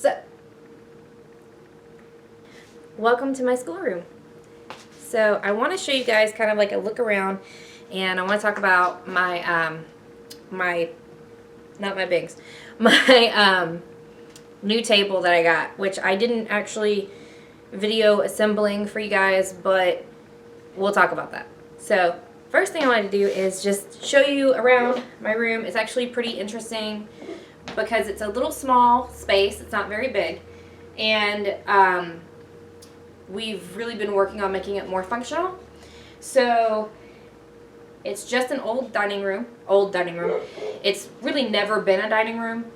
So, welcome to my schoolroom. So I want to show you guys kind of like a look around, and I want to talk about my, not my Bings, my new table that I got, which I didn't actually video assembling for you guys, but we'll talk about that. So first thing I wanted to do is just show you around my room. It's actually pretty interesting because it's a little small space. It's not very big, and we've really been working on making it more functional. So it's just an old dining room. It's really never been a dining room.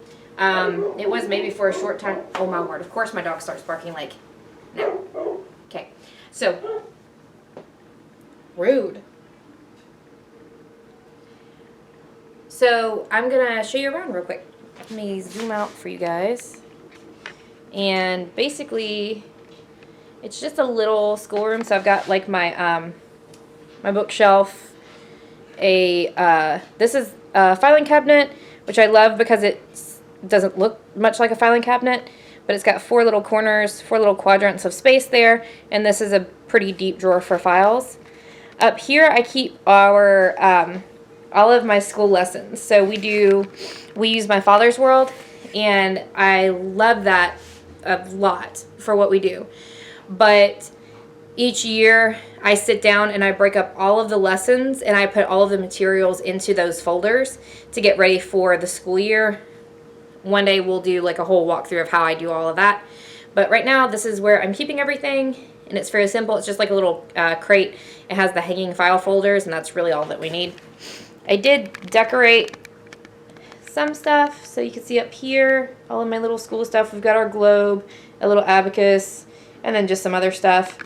It was maybe for a short time. Oh my word, of course my dog starts barking like now. Okay, so rude. So I'm gonna show you around real quick. Let me zoom out for you guys. And basically, it's just a little schoolroom. So I've got like my my bookshelf. This is a filing cabinet, which I love because it doesn't look much like a filing cabinet, but it's got 4 little corners, 4 little quadrants of space there, and this is a pretty deep drawer for files. Up here, I keep our all of my school lessons. So we use my Father's World, and I love that a lot for what we do. But each year I sit down and I break up all of the lessons and I put all of the materials into those folders to get ready for the school year. One day we'll do like a whole walkthrough of how I do all of that. But right now this is where I'm keeping everything, and it's very simple. It's just like a little crate. It has the hanging file folders, and that's really all that we need. I did decorate some stuff, so you can see up here all of my little school stuff. We've got our globe, a little abacus, and then just some other stuff.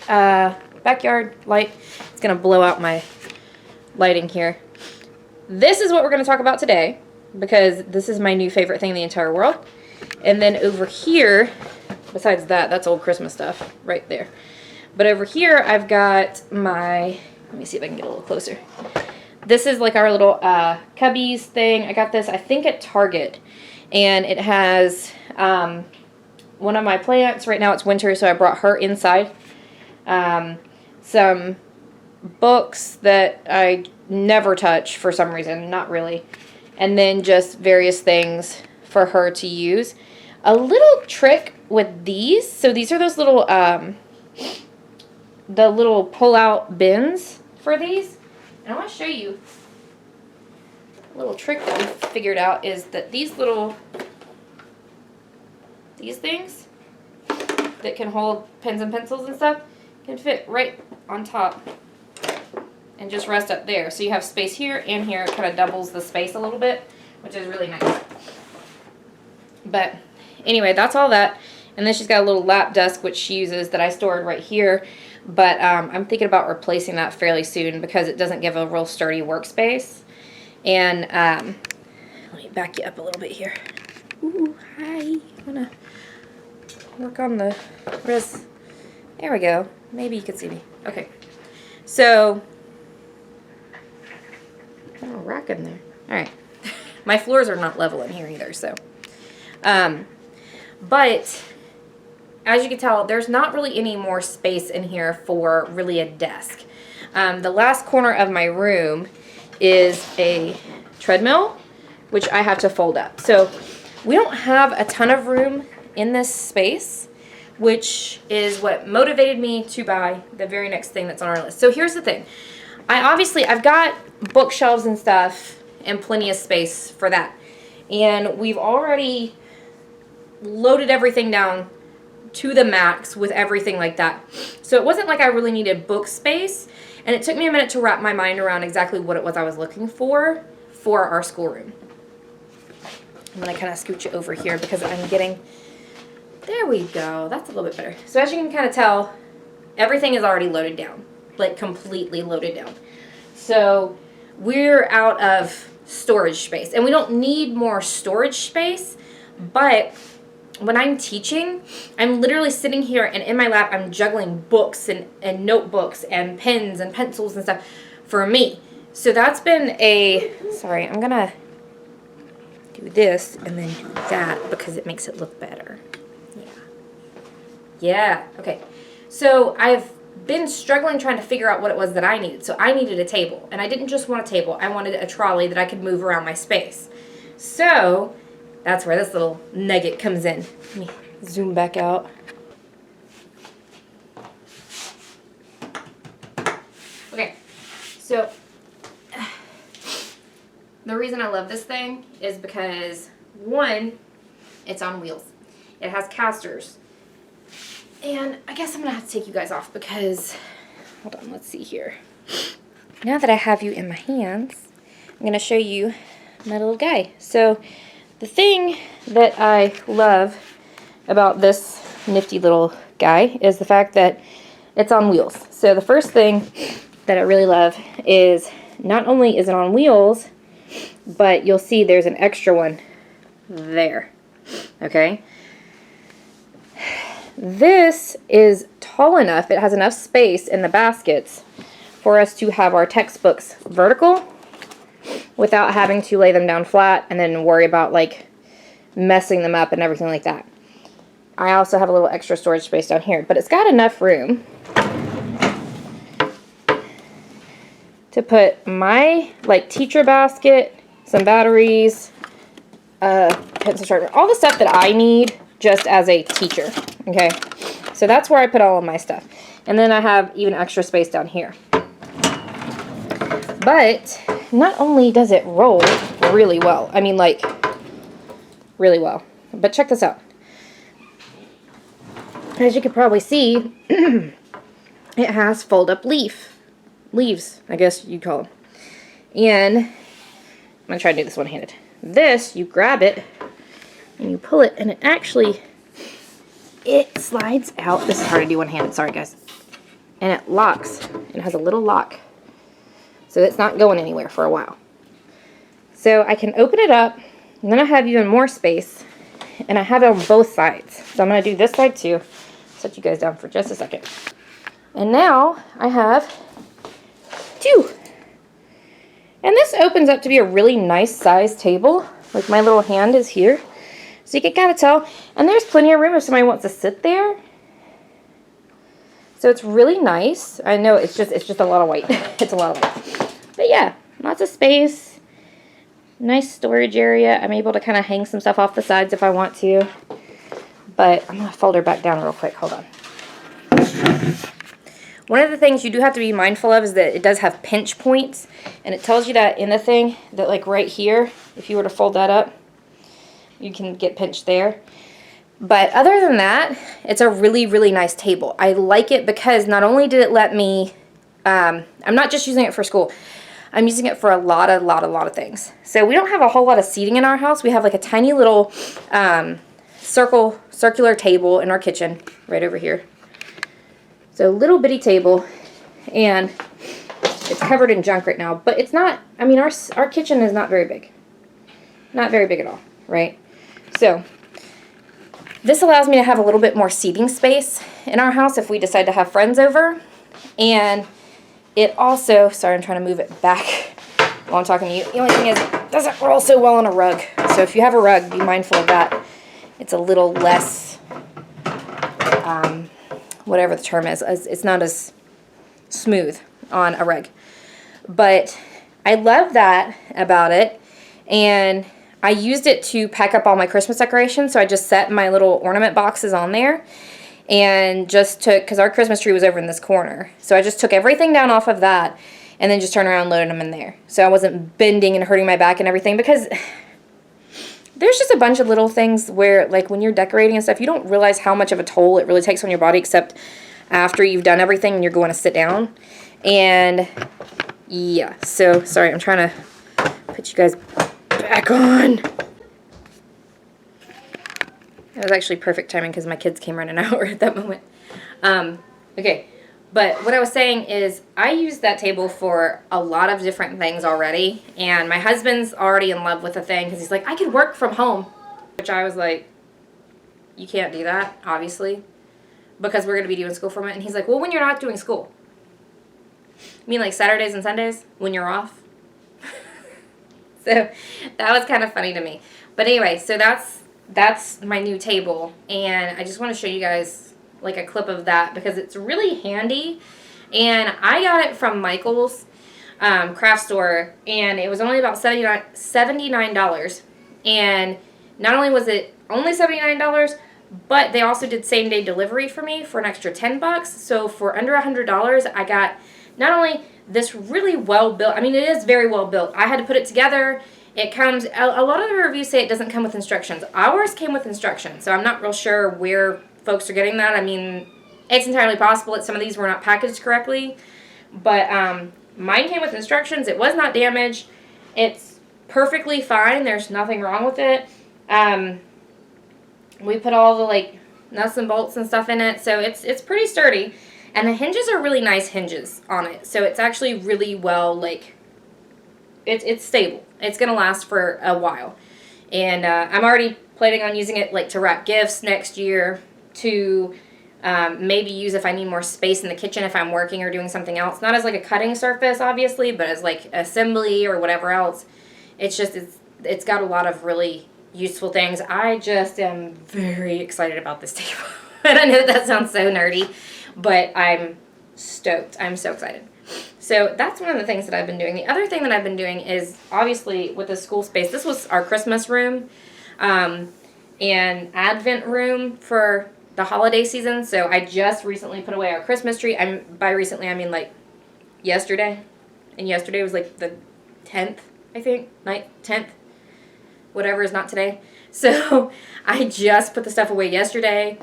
Backyard light. It's gonna blow out my lighting here. This is what we're gonna talk about today, because this is my new favorite thing in the entire world. And then over here, besides that, that's old Christmas stuff right there. But over here, I've got my, let me see if I can get a little closer. This is like our little cubbies thing. I got this, I think, at Target. And it has one of my plants. Right now it's winter, so I brought her inside. Some books that I never touch for some reason, not really. And then just various things for her to use. A little trick with these. So these are those little, the little pull-out bins for these. And I want to show you a little trick that we figured out is that these things that can hold pens and pencils and stuff can fit right on top and just rest up there. So you have space here and here. It kind of doubles the space a little bit, which is really nice. But anyway, that's all that. And then she's got a little lap desk, which she uses, that I stored right here. But I'm thinking about replacing that fairly soon because it doesn't give a real sturdy workspace. And let me back you up a little bit here. Ooh, hi. I'm gonna work on the wrist. There we go. Maybe you can see me. Okay. So, got a rack in there. All right. My floors are not level in here either, so. But as you can tell, there's not really any more space in here for really a desk. The last corner of my room is a treadmill, which I have to fold up. So we don't have a ton of room in this space, which is what motivated me to buy the very next thing that's on our list. So here's the thing. I've got bookshelves and stuff and plenty of space for that. And we've already loaded everything down to the max with everything like that. So it wasn't like I really needed book space, and it took me a minute to wrap my mind around exactly what it was I was looking for our schoolroom. I'm gonna kind of scooch it over here because I'm getting, there we go, that's a little bit better. So as you can kind of tell, everything is already loaded down, like completely loaded down. So we're out of storage space, and we don't need more storage space, but when I'm teaching, I'm literally sitting here, and in my lap I'm juggling books and notebooks and pens and pencils and stuff for me. So that's been a, sorry, I'm gonna do this and then do that because it makes it look better. Yeah. Yeah, okay. So I've been struggling trying to figure out what it was that I needed. So I needed a table, and I didn't just want a table. I wanted a trolley that I could move around my space. So that's where this little nugget comes in. Let me zoom back out. Okay, so the reason I love this thing is because, one, it's on wheels. It has casters. And I guess I'm going to have to take you guys off because, hold on, let's see here. Now that I have you in my hands, I'm going to show you my little guy. So the thing that I love about this nifty little guy is the fact that it's on wheels. So the first thing that I really love is not only is it on wheels, but you'll see there's an extra one there. Okay? This is tall enough, it has enough space in the baskets for us to have our textbooks vertical without having to lay them down flat and then worry about like messing them up and everything like that. I also have a little extra storage space down here, but it's got enough room to put my like teacher basket, some batteries, pencil sharpener, all the stuff that I need just as a teacher. Okay, so that's where I put all of my stuff. And then I have even extra space down here. But not only does it roll really well, I mean like really well, but check this out. As you can probably see, it has fold up leaves, I guess you'd call them. And I'm going to try to do this one-handed. This, you grab it and you pull it, and it actually, it slides out. This is hard to do one-handed, sorry guys. And it locks, and it has a little lock. So it's not going anywhere for a while. So I can open it up, and then I have even more space, and I have it on both sides. So I'm going to do this side too. Set you guys down for just a second. And now I have two. And this opens up to be a really nice size table. Like my little hand is here. So you can kind of tell. And there's plenty of room if somebody wants to sit there. So it's really nice. I know it's just a lot of weight. It's a lot of weight. But yeah, lots of space. Nice storage area. I'm able to kind of hang some stuff off the sides if I want to. But I'm going to fold her back down real quick. Hold on. One of the things you do have to be mindful of is that it does have pinch points. And it tells you that in the thing that like right here, if you were to fold that up, you can get pinched there. But other than that, it's a really, really nice table. I like it because not only did it let me, I'm not just using it for school. I'm using it for a lot of things. So we don't have a whole lot of seating in our house. We have like a tiny little circular table in our kitchen right over here. So little bitty table, and it's covered in junk right now. But it's not, I mean, our kitchen is not very big. Not very big at all, right? So this allows me to have a little bit more seating space in our house if we decide to have friends over. And it also, sorry, I'm trying to move it back while I'm talking to you. The only thing is it doesn't roll so well on a rug. So if you have a rug, be mindful of that. It's a little less, whatever the term is. It's not as smooth on a rug. But I love that about it. And I used it to pack up all my Christmas decorations. So I just set my little ornament boxes on there. And just took, because our Christmas tree was over in this corner. So I just took everything down off of that. And then just turned around and loaded them in there. So I wasn't bending and hurting my back and everything. Because there's just a bunch of little things where, like, when you're decorating and stuff, you don't realize how much of a toll it really takes on your body, except after you've done everything and you're going to sit down. And, yeah. So, sorry, I'm trying to put you guys back on. That was actually perfect timing because my kids came running out at that moment. Okay. But what I was saying is I use that table for a lot of different things already. And my husband's already in love with the thing because he's like, I could work from home. Which I was like, you can't do that, obviously, because we're going to be doing school from it. And he's like, well, when you're not doing school. You mean like Saturdays and Sundays when you're off? So that was kind of funny to me. But anyway, so that's my new table, and I just want to show you guys like a clip of that because it's really handy. And I got it from Michael's craft store, and it was only about $79. And not only was it only $79, but they also did same day delivery for me for an extra $10. So for under $100, I got not only this really well built, I mean, it is very well built. I had to put it together. It comes, a lot of the reviews say it doesn't come with instructions. Ours came with instructions, so I'm not real sure where folks are getting that. I mean, it's entirely possible that some of these were not packaged correctly, but mine came with instructions. It was not damaged. It's perfectly fine. There's nothing wrong with it. We put all the like nuts and bolts and stuff in it, so it's pretty sturdy. And the hinges are really nice hinges on it, so it's actually really well, like, it's stable. It's going to last for a while. And I'm already planning on using it, like, to wrap gifts next year, to maybe use if I need more space in the kitchen if I'm working or doing something else. Not as, like, a cutting surface, obviously, but as, like, assembly or whatever else. It's just, it's got a lot of really useful things. I just am very excited about this table. And I know that sounds so nerdy, but I'm stoked. I'm so excited. So that's one of the things that I've been doing. The other thing that I've been doing is, obviously, with the school space, this was our Christmas room and Advent room for the holiday season. So I just recently put away our Christmas tree. By recently, I mean, like, yesterday. And yesterday was, like, the 10th, I think. 10th. Whatever is not today. So I just put the stuff away yesterday.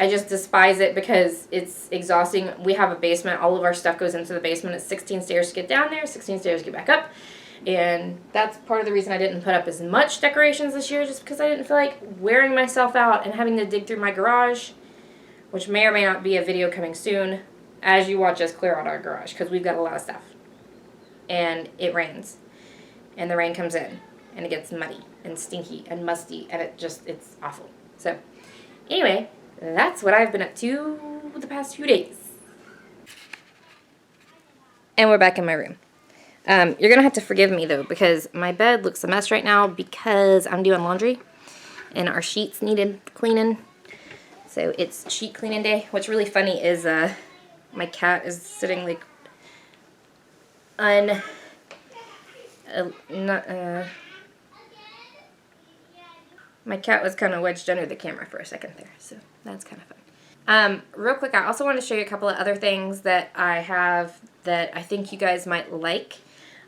I just despise it because it's exhausting. We have a basement. All of our stuff goes into the basement. It's 16 stairs to get down there, 16 stairs to get back up. And that's part of the reason I didn't put up as much decorations this year, just because I didn't feel like wearing myself out and having to dig through my garage, which may or may not be a video coming soon as you watch us clear out our garage, because we've got a lot of stuff. And it rains. And the rain comes in. And it gets muddy and stinky and musty. And it's awful. So, anyway, that's what I've been up to the past few days. And we're back in my room. You're going to have to forgive me, though, because my bed looks a mess right now because I'm doing laundry. And our sheets needed cleaning. So it's sheet cleaning day. What's really funny is my cat is sitting, like, my cat was kind of wedged under the camera for a second there, so that's kind of fun. Real quick, I also want to show you a couple of other things that I have that I think you guys might like.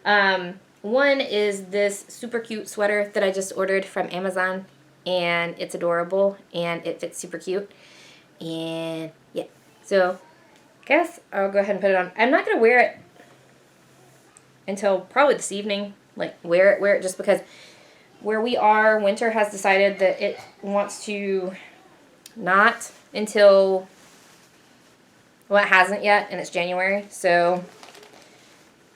One is this super cute sweater that I just ordered from Amazon, and it's adorable, and it fits super cute, and yeah. So, I guess I'll go ahead and put it on. I'm not going to wear it until probably this evening, like wear it just because where we are, winter has decided that it wants to not until, well, it hasn't yet, and it's January, so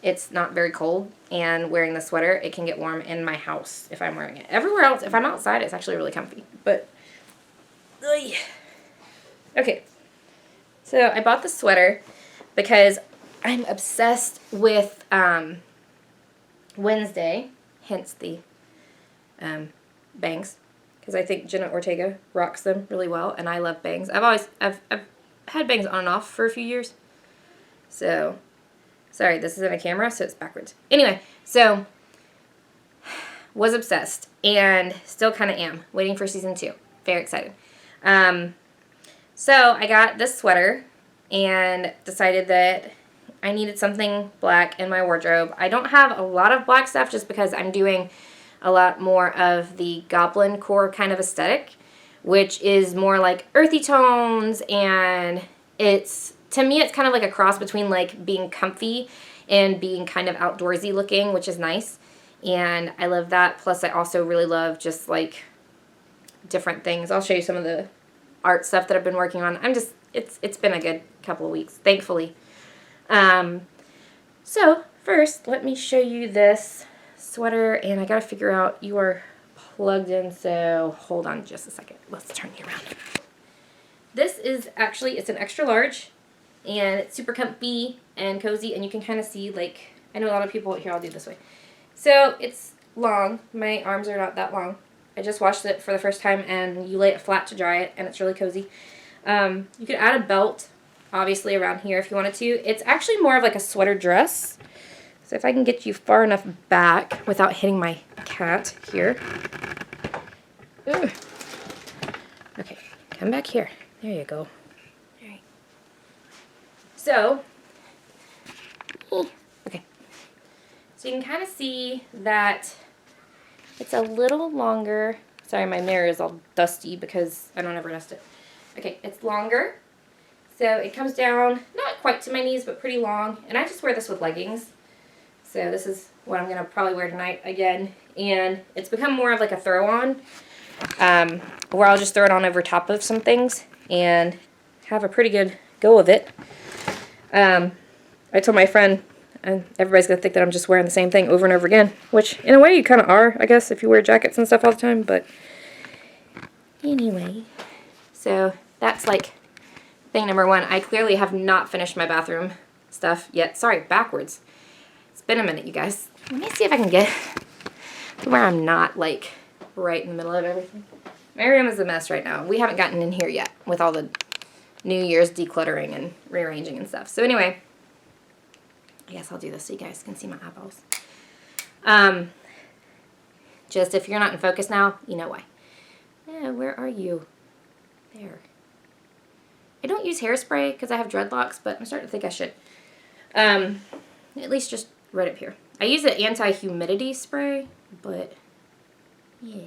it's not very cold, and wearing the sweater, it can get warm in my house if I'm wearing it. Everywhere else, if I'm outside, it's actually really comfy, but, okay, so I bought the sweater because I'm obsessed with Wednesday, hence the bangs, because I think Jenna Ortega rocks them really well, and I love bangs. I've had bangs on and off for a few years. So, sorry, this isn't a camera, so it's backwards. Anyway, so was obsessed, and still kind of am, waiting for season 2. Very excited. So I got this sweater and decided that I needed something black in my wardrobe. I don't have a lot of black stuff just because I'm doing a lot more of the goblin core kind of aesthetic, which is more like earthy tones, and to me it's kind of like a cross between like being comfy and being kind of outdoorsy looking, which is nice, and I love that. Plus I also really love just like different things. I'll show you some of the art stuff that I've been working on. It's been a good couple of weeks, thankfully. So first let me show you this sweater, and I gotta figure out, you are plugged in, so hold on just a second. Let's turn you around. This is actually, it's an extra large, and it's super comfy and cozy, and you can kind of see, like, I know a lot of people, here, I'll do it this way. So it's long. My arms are not that long. I just washed it for the first time, and you lay it flat to dry it, and it's really cozy. You could add a belt, obviously, around here if you wanted to. It's actually more of like a sweater dress. So if I can get you far enough back without hitting my cat here. Ugh. Okay, come back here. There you go. All right. So, okay. So you can kind of see that it's a little longer. Sorry, my mirror is all dusty because I don't ever dust it. Okay, it's longer. So it comes down, not quite to my knees, but pretty long. And I just wear this with leggings. So this is what I'm going to probably wear tonight again. And it's become more of like a throw-on, where I'll just throw it on over top of some things and have a pretty good go of it. I told my friend, and everybody's going to think that I'm just wearing the same thing over and over again, which in a way you kind of are, I guess, if you wear jackets and stuff all the time. But anyway, so that's like thing number one. I clearly have not finished my bathroom stuff yet. Sorry, backwards. It's been a minute, you guys. Let me see if I can get to where I'm not, like, right in the middle of everything. My room is a mess right now. We haven't gotten in here yet with all the New Year's decluttering and rearranging and stuff. So anyway, I guess I'll do this so you guys can see my eyeballs. Just if you're not in focus now, you know why. Yeah, where are you? There. I don't use hairspray because I have dreadlocks, but I'm starting to think I should. At least just right up here. I use an anti-humidity spray, but yeah,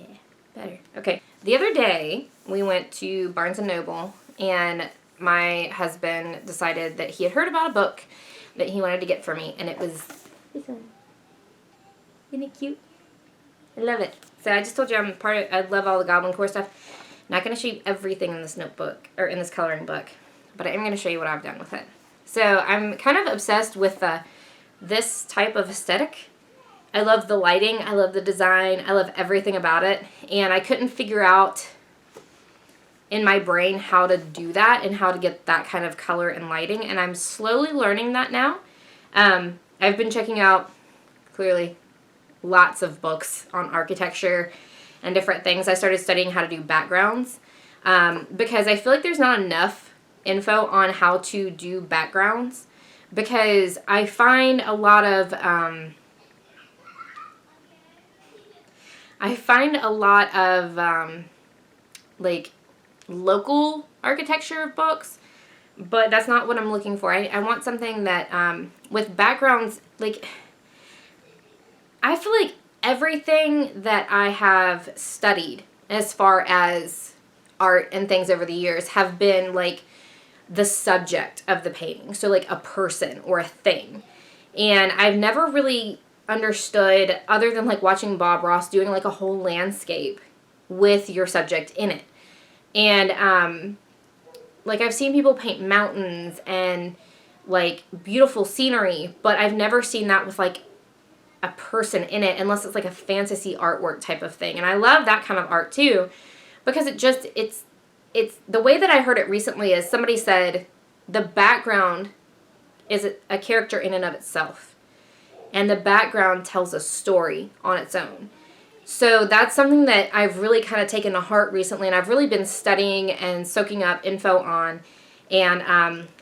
better. Okay, the other day we went to Barnes & Noble, and my husband decided that he had heard about a book that he wanted to get for me, and it was this one. Isn't it cute? I love it. So I just told you I love all the Goblin Core stuff. Not going to show you everything in this notebook, or in this coloring book, but I am going to show you what I've done with it. So I'm kind of obsessed with this type of aesthetic. I love the lighting, I love the design, I love everything about it, and I couldn't figure out in my brain how to do that and how to get that kind of color and lighting, and I'm slowly learning that now. I've been checking out, clearly, lots of books on architecture and different things. I started studying how to do backgrounds because I feel like there's not enough info on how to do backgrounds, because I find a lot of like local architecture books, but that's not what I'm looking for. I want something that with backgrounds, like, I feel like everything that I have studied as far as art and things over the years have been like the subject of the painting. So like a person or a thing. And I've never really understood, other than like watching Bob Ross doing like a whole landscape with your subject in it. And like I've seen people paint mountains and like beautiful scenery, but I've never seen that with like a person in it, unless it's like a fantasy artwork type of thing. And I love that kind of art too, because it's the way that I heard it recently is somebody said the background is a character in and of itself, and the background tells a story on its own. So that's something that I've really kind of taken to heart recently, and I've really been studying and soaking up info on. And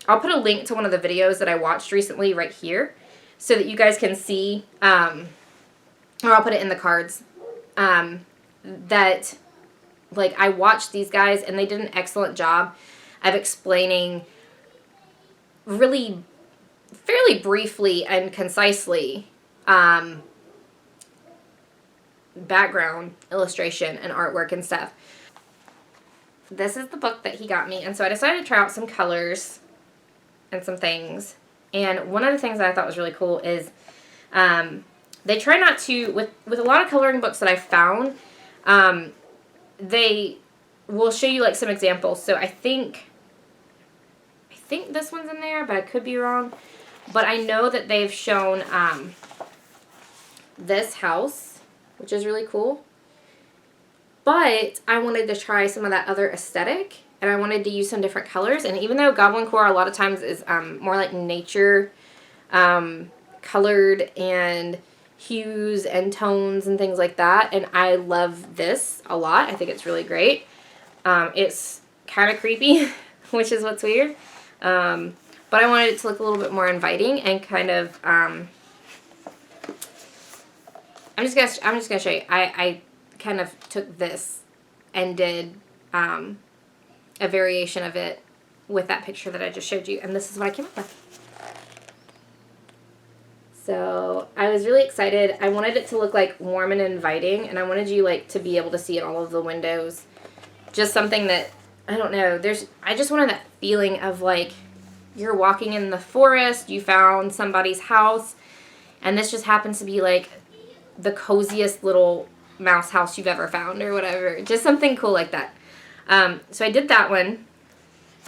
I'll put a link to one of the videos that I watched recently right here, so that you guys can see, or I'll put it in the cards, that, like, I watched these guys, and they did an excellent job of explaining really fairly briefly and concisely background, illustration, and artwork and stuff. This is the book that he got me, and so I decided to try out some colors and some things. And one of the things that I thought was really cool is they try not to, with a lot of coloring books that I've found, they will show you like some examples. So I think this one's in there, but I could be wrong. But I know that they've shown this house, which is really cool. But I wanted to try some of that other aesthetic, and I wanted to use some different colors. And even though Goblin Core a lot of times is more like nature colored, and hues and tones and things like that. And I love this a lot. I think it's really great. It's kind of creepy, which is what's weird. But I wanted it to look a little bit more inviting and kind of, I'm just gonna show you. I kind of took this and did a variation of it with that picture that I just showed you, and this is what I came up with. So I was really excited. I wanted it to look like warm and inviting, and I wanted you like to be able to see in all of the windows. Just something that, I don't know, I just wanted that feeling of like you're walking in the forest, you found somebody's house, and this just happens to be like the coziest little mouse house you've ever found or whatever. Just something cool like that. So I did that one,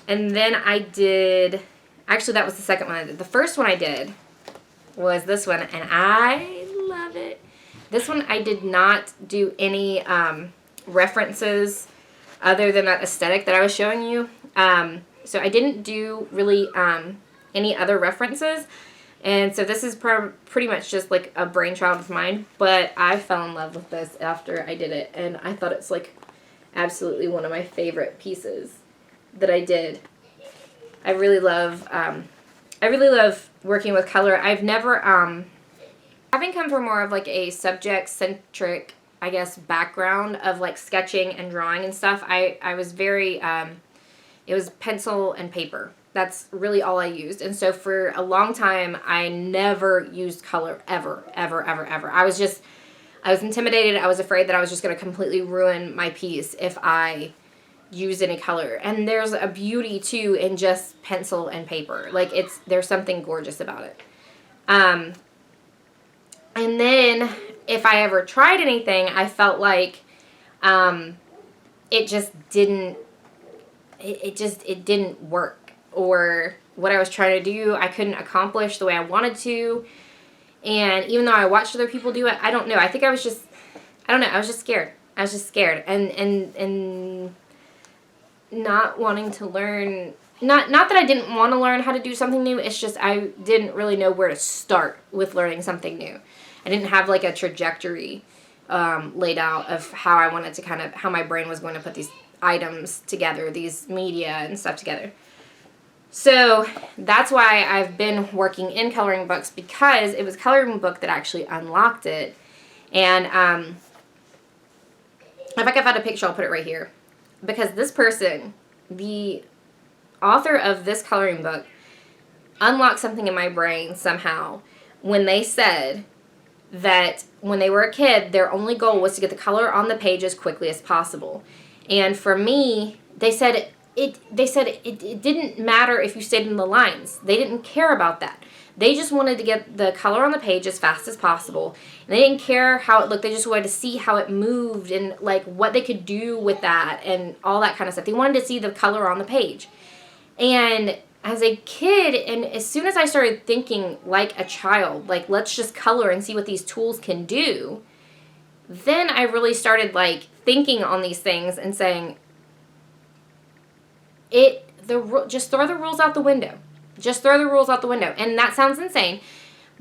and then I did, actually that was the second one I did. The first one I did was this one, and I love it. This one I did not do any references other than that aesthetic that I was showing you. So I didn't do really any other references, and so this is pretty much just like a brainchild of mine, but I fell in love with this after I did it, and I thought it's like absolutely one of my favorite pieces that I did. I really love working with color. I've never, having come from more of like a subject-centric, I guess, background of like sketching and drawing and stuff, I was very, it was pencil and paper. That's really all I used. And so for a long time, I never used color, ever, ever, ever, ever. I was intimidated. I was afraid that I was just going to completely ruin my piece if I used any color. And there's a beauty too in just pencil and paper. Like there's something gorgeous about it. And then if I ever tried anything, I felt like it just didn't, it didn't work, or what I was trying to do, I couldn't accomplish the way I wanted to. And even though I watched other people do it, I don't know. I think I was just scared. I was just scared and not wanting to learn. Not that I didn't want to learn how to do something new. It's just I didn't really know where to start with learning something new. I didn't have like a trajectory laid out of how I wanted to how my brain was going to put these items together, these media and stuff together. So that's why I've been working in coloring books, because it was coloring book that actually unlocked it. And if I can find a picture, I'll put it right here. Because this person, the author of this coloring book, unlocked something in my brain somehow when they said that when they were a kid, their only goal was to get the color on the page as quickly as possible. And for me, they said it didn't matter if you stayed in the lines. They didn't care about that. They just wanted to get the color on the page as fast as possible. And they didn't care how it looked. They just wanted to see how it moved and like what they could do with that and all that kind of stuff. They wanted to see the color on the page. And as a kid, and as soon as I started thinking like a child, like let's just color and see what these tools can do, then I really started like thinking on these things and saying, just throw the rules out the window. Just throw the rules out the window. And that sounds insane,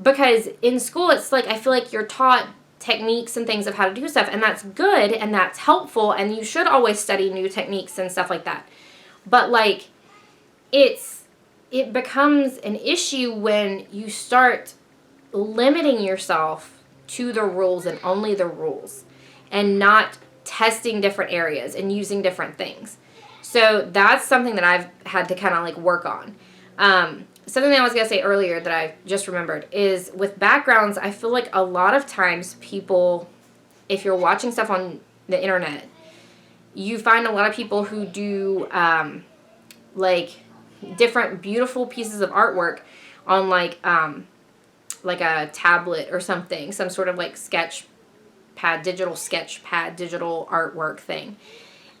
because in school it's like I feel like you're taught techniques and things of how to do stuff, and that's good and that's helpful, and you should always study new techniques and stuff like that. But like it becomes an issue when you start limiting yourself to the rules and only the rules, and not testing different areas and using different things. So that's something that I've had to kind of like work on. Something that I was going to say earlier that I just remembered is with backgrounds, I feel like a lot of times people, if you're watching stuff on the internet, you find a lot of people who do like different beautiful pieces of artwork on like a tablet or something, some sort of like digital sketch pad, digital artwork thing.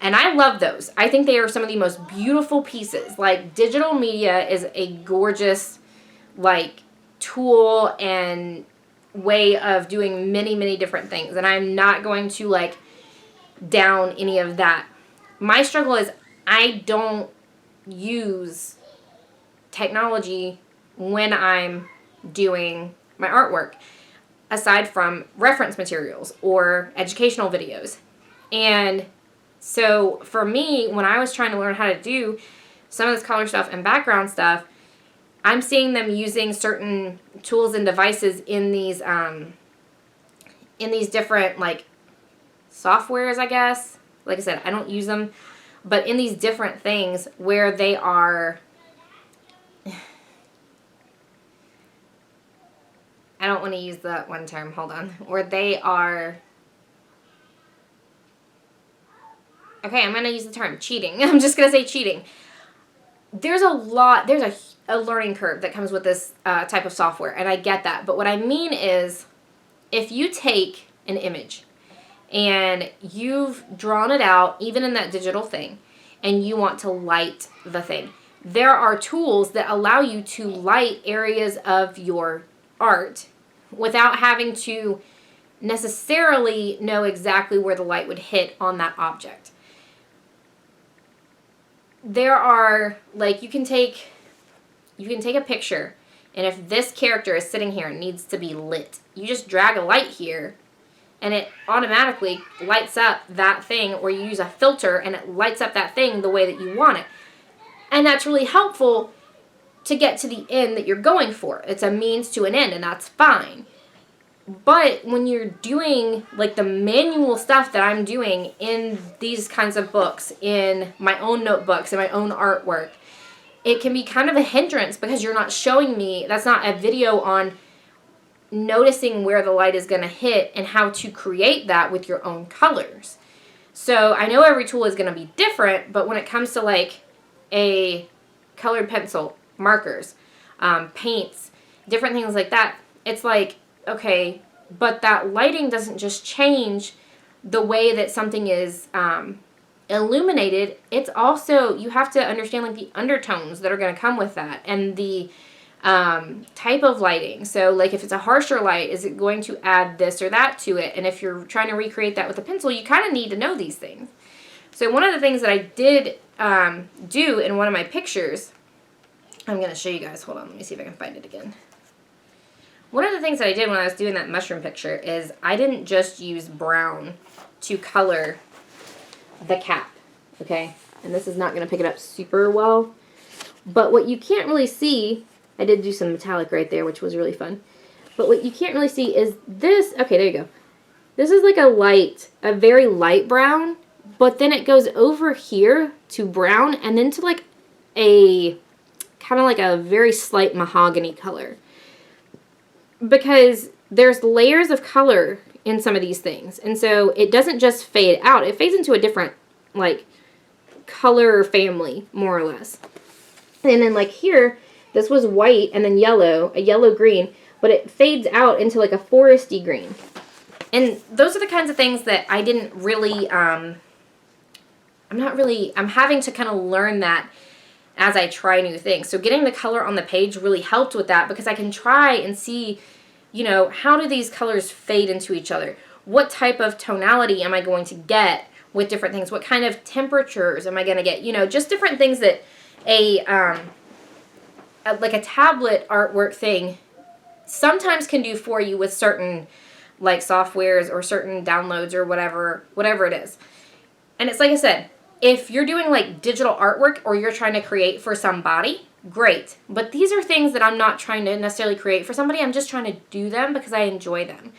And I love those. I think they are some of the most beautiful pieces. Like, digital media is a gorgeous, like, tool and way of doing many, many different things. And I'm not going to, like, down any of that. My struggle is I don't use technology when I'm doing my artwork. aside from reference materials or educational videos. And so for me, when I was trying to learn how to do some of this color stuff and background stuff, I'm seeing them using certain tools and devices in these different like softwares, I guess. Like I said, I don't use them, but in these different things where they are, I don't want to use that one term, hold on, where they are, okay, I'm going to use the term cheating. I'm just going to say cheating. There's a learning curve that comes with this type of software, and I get that. But what I mean is, if you take an image and you've drawn it out, even in that digital thing, and you want to light the thing, there are tools that allow you to light areas of your art without having to necessarily know exactly where the light would hit on that object. There are, like, you can take a picture, and if this character is sitting here and needs to be lit, you just drag a light here, and it automatically lights up that thing, or you use a filter and it lights up that thing the way that you want it. And that's really helpful to get to the end that you're going for. It's a means to an end, and that's fine. But when you're doing like the manual stuff that I'm doing in these kinds of books, in my own notebooks, in my own artwork, it can be kind of a hindrance because you're not showing me, that's not a video on noticing where the light is going to hit and how to create that with your own colors. So I know every tool is going to be different, but when it comes to like a colored pencil, markers, paints, different things like that, it's like, okay, but that lighting doesn't just change the way that something is illuminated. It's also, you have to understand like the undertones that are going to come with that, and the type of lighting. So like if it's a harsher light, is it going to add this or that to it? And if you're trying to recreate that with a pencil, you kind of need to know these things. So one of the things that I did do in one of my pictures, I'm going to show you guys. Hold on, let me see if I can find it again. One of the things that I did when I was doing that mushroom picture is I didn't just use brown to color the cap, okay? And this is not going to pick it up super well. But what you can't really see, I did do some metallic right there, which was really fun. But what you can't really see is this. Okay, there you go. This is like a very light brown, but then it goes over here to brown and then to like a, kind of like a very slight mahogany color. Because there's layers of color in some of these things. And so it doesn't just fade out. It fades into a different, like, color family, more or less. And then, like, here, this was white and then yellow, a yellow-green, but it fades out into, like, a foresty green. And those are the kinds of things that I didn't really, I'm having to kind of learn that as I try new things. So getting the color on the page really helped with that, because I can try and see, you know, how do these colors fade into each other? What type of tonality am I going to get with different things? What kind of temperatures am I going to get? You know, just different things that like a tablet artwork thing sometimes can do for you with certain like softwares or certain downloads or whatever it is. And it's like I said, if you're doing like digital artwork or you're trying to create for somebody, great. But these are things that I'm not trying to necessarily create for somebody. I'm just trying to do them because I enjoy them.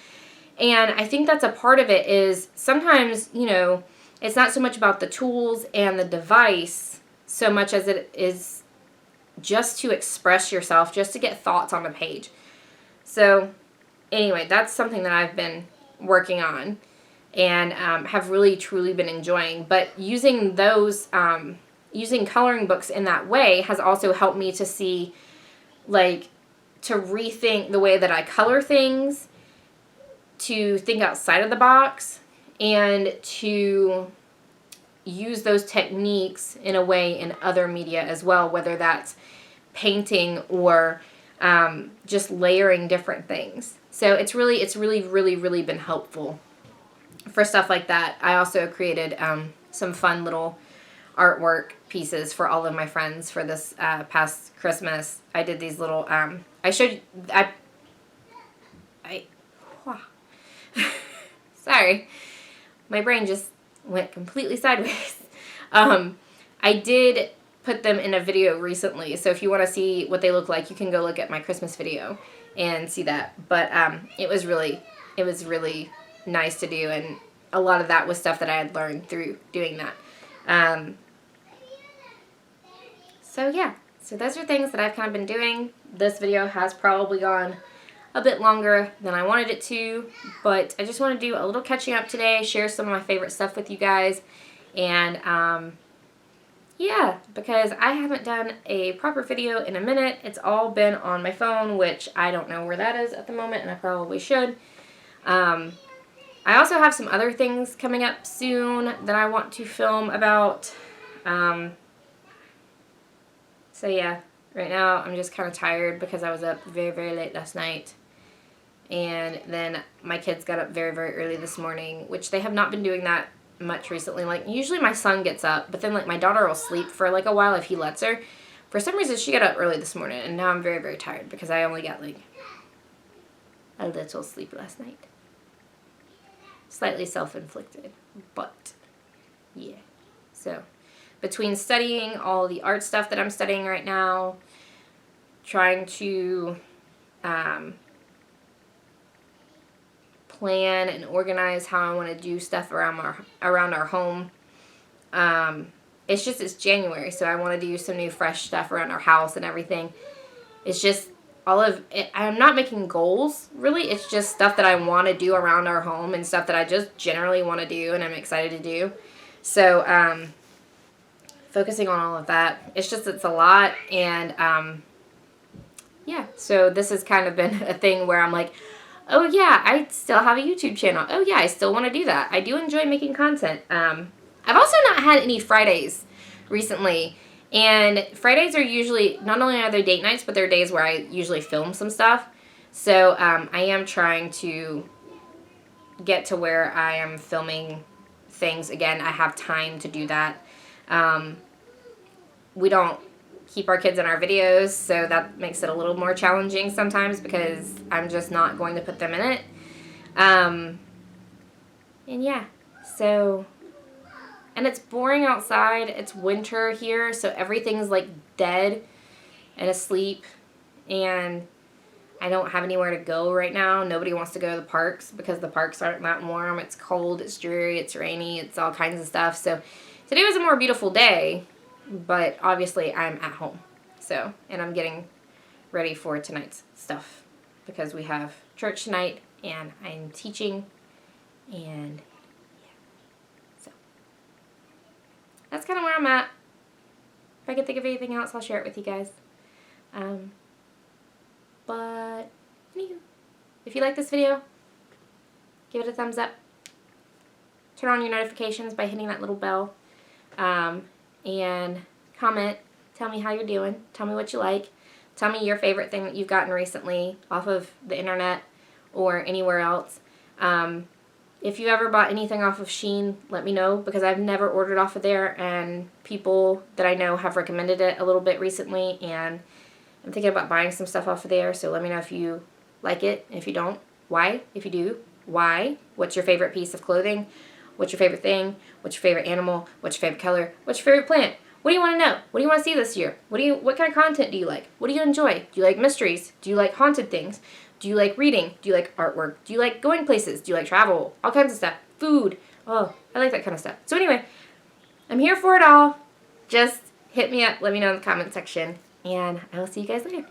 And I think that's a part of it is sometimes, you know, it's not so much about the tools and the device so much as it is just to express yourself, just to get thoughts on the page. So anyway, that's something that I've been working on and have really truly been enjoying. But using those, using coloring books in that way has also helped me to see, like, to rethink the way that I color things, to think outside of the box, and to use those techniques in a way in other media as well, whether that's painting or just layering different things. So it's really been helpful for stuff like that. I also created some fun little artwork pieces for all of my friends for this past Christmas. I did these little, I showed you, Sorry. My brain just went completely sideways. I did put them in a video recently, so if you want to see what they look like, you can go look at my Christmas video and see that. But it was really nice to do, and a lot of that was stuff that I had learned through doing that. So yeah, so those are things that I've kind of been doing. This video has probably gone a bit longer than I wanted it to, but I just want to do a little catching up today, share some of my favorite stuff with you guys, and yeah, because I haven't done a proper video in a minute. It's all been on my phone, which I don't know where that is at the moment, and I probably should. I also have some other things coming up soon that I want to film about. So yeah, right now I'm just kind of tired because I was up very late last night. And then my kids got up very early this morning, which they have not been doing that much recently. Like, usually my son gets up, but then, like, my daughter will sleep for, like, a while if he lets her. For some reason, she got up early this morning, and now I'm very tired because I only got, like, a little sleep last night. Slightly self-inflicted, but yeah. So, between studying all the art stuff that I'm studying right now, trying to plan and organize how I want to do stuff around our home. It's January, so I want to do some new fresh stuff around our house and everything. It's just all of it. I'm not making goals, really. It's just stuff that I want to do around our home and stuff that I just generally want to do and I'm excited to do. So, focusing on all of that. It's a lot, and yeah, so this has kind of been a thing where I'm like, oh yeah, I still have a YouTube channel. Oh yeah, I still want to do that. I do enjoy making content. I've also not had any Fridays recently, and Fridays are usually, not only are they date nights, but they're days where I usually film some stuff. So I am trying to get to where I am filming things again. I have time to do that. We don't keep our kids in our videos, so that makes it a little more challenging sometimes because I'm just not going to put them in it. And yeah, so, and it's boring outside. It's winter here, so everything's like dead and asleep, and I don't have anywhere to go right now. Nobody wants to go to the parks because the parks aren't that warm. It's cold, it's dreary, it's rainy, it's all kinds of stuff. So today was a more beautiful day, but obviously I'm at home. So, and I'm getting ready for tonight's stuff because we have church tonight and I'm teaching, and yeah. So that's kind of where I'm at. If I can think of anything else, I'll share it with you guys. But anywho, if you like this video, give it a thumbs up. Turn on your notifications by hitting that little bell. And comment. Tell me how you're doing. Tell me what you like. Tell me your favorite thing that you've gotten recently off of the internet or anywhere else. If you ever bought anything off of Shein, let me know, because I've never ordered off of there, and people that I know have recommended it a little bit recently, and I'm thinking about buying some stuff off of there, so let me know if you like it. If you don't, why? If you do, why? What's your favorite piece of clothing? What's your favorite thing? What's your favorite animal? What's your favorite color? What's your favorite plant? What do you want to know? What do you want to see this year? What kind of content do you like? What do you enjoy? Do you like mysteries? Do you like haunted things? Do you like reading? Do you like artwork? Do you like going places? Do you like travel? All kinds of stuff. Food. Oh, I like that kind of stuff. So anyway, I'm here for it all. Just hit me up. Let me know in the comment section. And I will see you guys later.